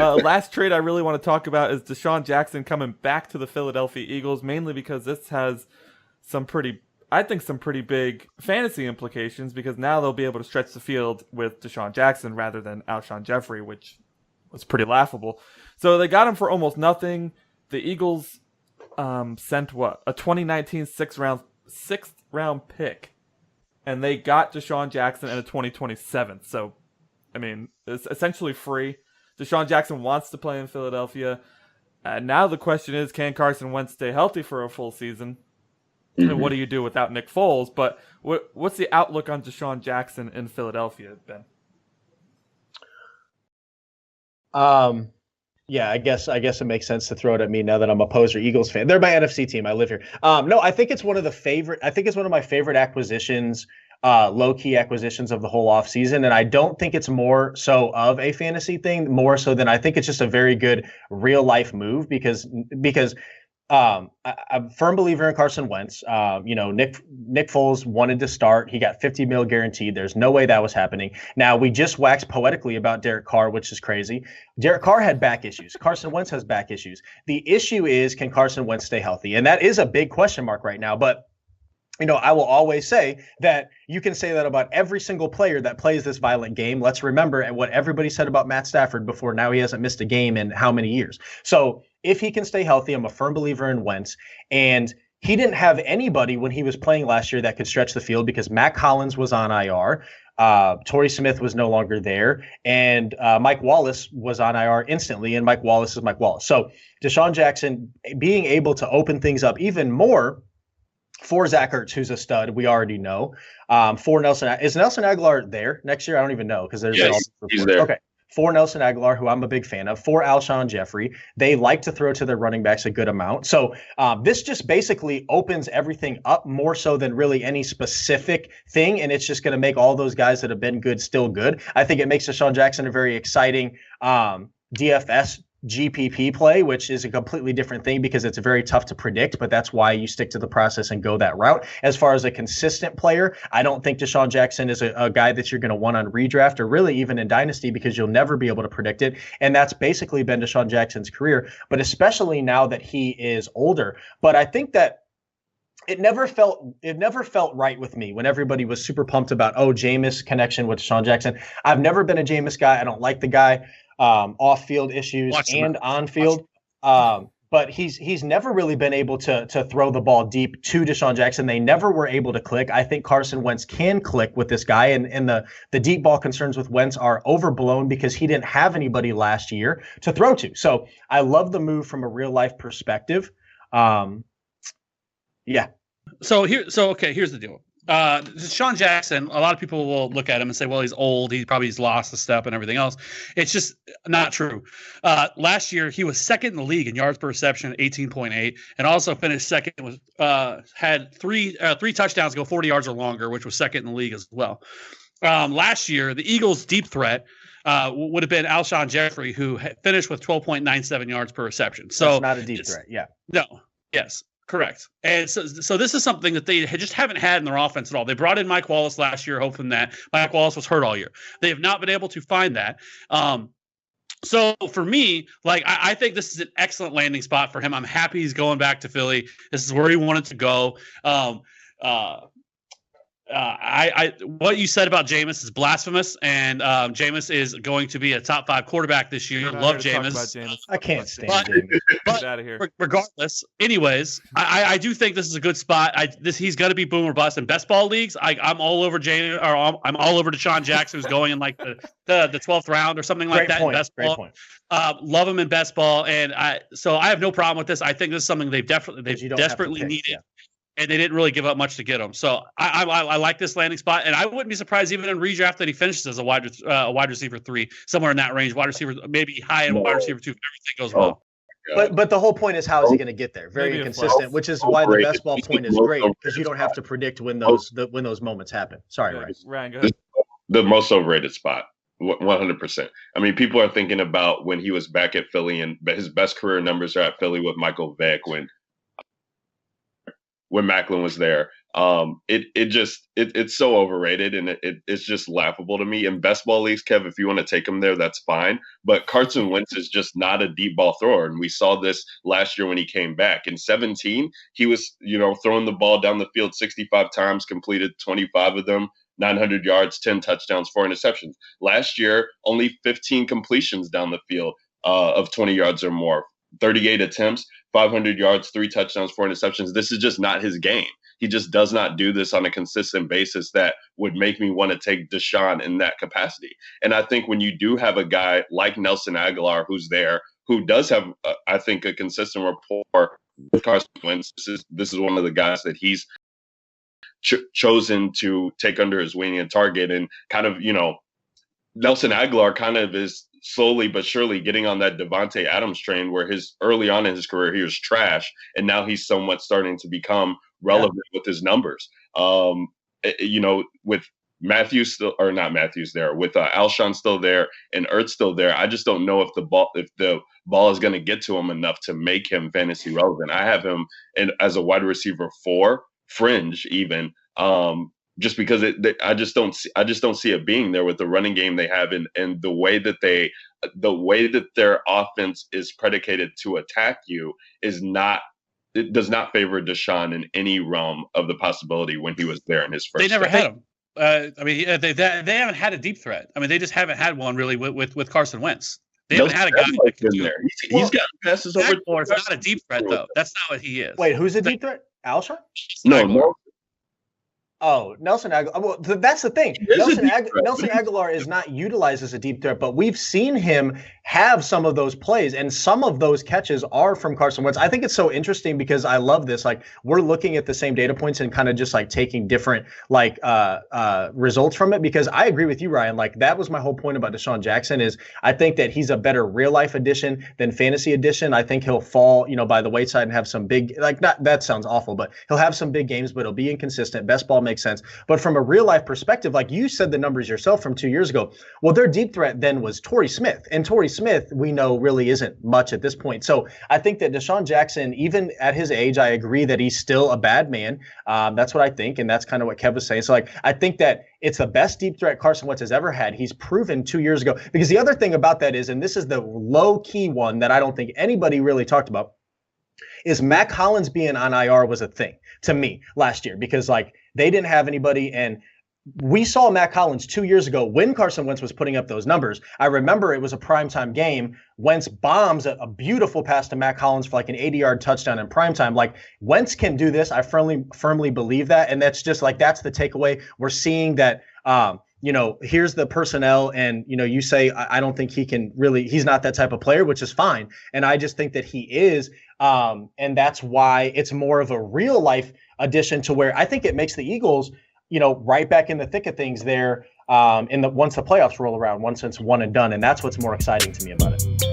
Last trade I really want to talk about is DeSean Jackson coming back to the Philadelphia Eagles, mainly because this has some pretty big fantasy implications, because now they'll be able to stretch the field with DeSean Jackson rather than Alshon Jeffrey, which was pretty laughable. So they got him for almost nothing. The Eagles sent a 2019 sixth round pick, and they got DeSean Jackson and a 2027. So, I mean, it's essentially free. DeSean Jackson wants to play in Philadelphia. Now the question is, can Carson Wentz stay healthy for a full season? Mm-hmm. And what do you do without Nick Foles? But what's the outlook on DeSean Jackson in Philadelphia, Ben? Yeah, I guess it makes sense to throw it at me now that I'm a poser Eagles fan. They're my NFC team. I live here. No, I think it's one of my favorite acquisitions, low-key acquisitions of the whole offseason. And I don't think it's more so of a fantasy thing, more so than I think it's just a very good real-life move because I'm a firm believer in Carson Wentz. Nick Foles wanted to start. He got $50 million guaranteed. There's no way that was happening. Now, we just waxed poetically about Derek Carr, which is crazy. Derek Carr had back issues. Carson Wentz has back issues. The issue is, can Carson Wentz stay healthy? And that is a big question mark right now. But I will always say that you can say that about every single player that plays this violent game. Let's remember what everybody said about Matt Stafford before. Now he hasn't missed a game in how many years? So if he can stay healthy, I'm a firm believer in Wentz. And he didn't have anybody when he was playing last year that could stretch the field because Matt Collins was on IR. Torrey Smith was no longer there. And Mike Wallace was on IR instantly. And Mike Wallace is Mike Wallace. So DeSean Jackson being able to open things up even more for Zach Ertz, who's a stud, we already know. For Nelson, is Nelson Aguilar there next year? I don't even know because he's there. Okay. For Nelson Aguilar, who I'm a big fan of, for Alshon Jeffrey, they like to throw to their running backs a good amount. So this just basically opens everything up more so than really any specific thing, and it's just going to make all those guys that have been good still good. I think it makes DeSean Jackson a very exciting DFS GPP play, which is a completely different thing because it's very tough to predict, but that's why you stick to the process and go that route. As far as a consistent player, I don't think DeSean Jackson is a guy that you're going to want on redraft or really even in Dynasty because you'll never be able to predict it. And that's basically been DeSean Jackson's career, but especially now that he is older. But I think that it never felt right with me when everybody was super pumped about, Jameis connection with DeSean Jackson. I've never been a Jameis guy. I don't like the guy. Off-field issues and on-field. But he's never really been able to throw the ball deep to DeSean Jackson. They never were able to click. I think Carson Wentz can click with this guy, and the deep ball concerns with Wentz are overblown because he didn't have anybody last year to throw to. So I love the move from a real-life perspective. Yeah. So here's the deal. DeSean Jackson, a lot of people will look at him and say, well, he's old. He's lost a step and everything else. It's just not true. Last year, he was second in the league in yards per reception, 18.8, and also finished second with had three touchdowns go 40 yards or longer, which was second in the league as well. Last year, the Eagles' deep threat would have been Alshon Jeffrey, who finished with 12.97 yards per reception. So that's not a deep threat. Yeah. No. Yes. Correct. And so this is something that they just haven't had in their offense at all. They brought in Mike Wallace last year, hoping that Mike Wallace was hurt all year. They have not been able to find that. So for me, I think this is an excellent landing spot for him. I'm happy he's going back to Philly. This is where he wanted to go. What you said about Jameis is blasphemous, and Jameis is going to be a top 5 quarterback this year. Love Jameis. I can't stand Jameis. Get out of here. Regardless, anyways, I do think this is a good spot. He's going to be boom or bust in best ball leagues. I'm all over I'm all over DeSean Jackson, who's going in the 12th round or something like that. In best ball. Great point. Love him in best ball, and so I have no problem with this. I think this is something they've desperately needed. Yeah. And they didn't really give up much to get him. So I like this landing spot. And I wouldn't be surprised even in redraft that he finishes as a wide receiver 3, somewhere in that range. Wide receiver, maybe high end wide receiver 2 if everything goes well. But the whole point is, how is he going to get there? Very inconsistent, which is why the best ball point is great, because you don't have to predict when those moments happen. Sorry, Ryan, go ahead. The most overrated spot. 100%. I mean, people are thinking about when he was back at Philly, and his best career numbers are at Philly with Michael Vick when Macklin was there. It's so overrated, and it's just laughable to me. In best ball leagues, Kev, if you want to take him there, that's fine. But Carson Wentz is just not a deep ball thrower, and we saw this last year when he came back. In 17, he was throwing the ball down the field 65 times, completed 25 of them, 900 yards, 10 touchdowns, 4 interceptions. Last year, only 15 completions down the field of 20 yards or more, 38 attempts, 500 yards, 3 touchdowns, 4 interceptions. This is just not his game. He just does not do this on a consistent basis that would make me want to take DeSean in that capacity. And I think when you do have a guy like Nelson Aguilar who's there, who does have, I think, a consistent rapport with Carson Wentz, this is one of the guys that he's chosen to take under his wing and target. And kind of, Nelson Aguilar kind of is slowly but surely getting on that Devontae Adams train, where early on in his career he was trash, and now he's somewhat starting to become relevant with his numbers. With Matthews still, or not Matthews there, with Alshon still there and Ertz still there, I just don't know if the ball is going to get to him enough to make him fantasy relevant. I have him as a wide receiver 4, fringe even. Just because I just don't see it being there with the running game they have, and the way that their offense is predicated to attack you it does not favor DeSean in any realm of the possibility when he was there in his first. They never had him. They haven't had a deep threat. I mean, they just haven't had one really with Carson Wentz. They haven't had a guy that can do there. He's got passes over. It's not a deep threat though. That's not what he is. Wait, who's a deep threat? Alshon? No. Oh, Nelson Aguilar. Well, that's the thing. Nelson Aguilar is not utilized as a deep threat, but we've seen him have some of those plays, and some of those catches are from Carson Wentz. I think it's so interesting because I love this. Like, we're looking at the same data points and kind of just like taking different results from it, because I agree with you, Ryan. Like, that was my whole point about DeSean Jackson is I think that he's a better real life addition than fantasy addition. I think he'll fall, by the wayside and have some big, that sounds awful, but he'll have some big games, but he'll be inconsistent. Best ball makes sense. But from a real life perspective, like you said the numbers yourself from 2 years ago, well, their deep threat then was Torrey Smith. And Torrey Smith, we know, really isn't much at this point. So I think that DeSean Jackson, even at his age, I agree that he's still a bad man. That's what I think. And that's kind of what Kev was saying. So I think that it's the best deep threat Carson Wentz has ever had. He's proven 2 years ago. Because the other thing about that is, and this is the low key one that I don't think anybody really talked about, is Mac Hollins being on IR was a thing to me last year, because they didn't have anybody. And we saw Mac Hollins 2 years ago when Carson Wentz was putting up those numbers. I remember it was a primetime game. Wentz bombs a beautiful pass to Mac Hollins for an 80-yard touchdown in primetime. Wentz can do this. I firmly believe that. And that's just that's the takeaway. We're seeing that, here's the personnel, and, you say, I don't think he can really, he's not that type of player, which is fine. And I just think that he is. And that's why it's more of a real life addition to where I think it makes the Eagles, right back in the thick of things there once the playoffs roll around, once it's one and done. And that's what's more exciting to me about it.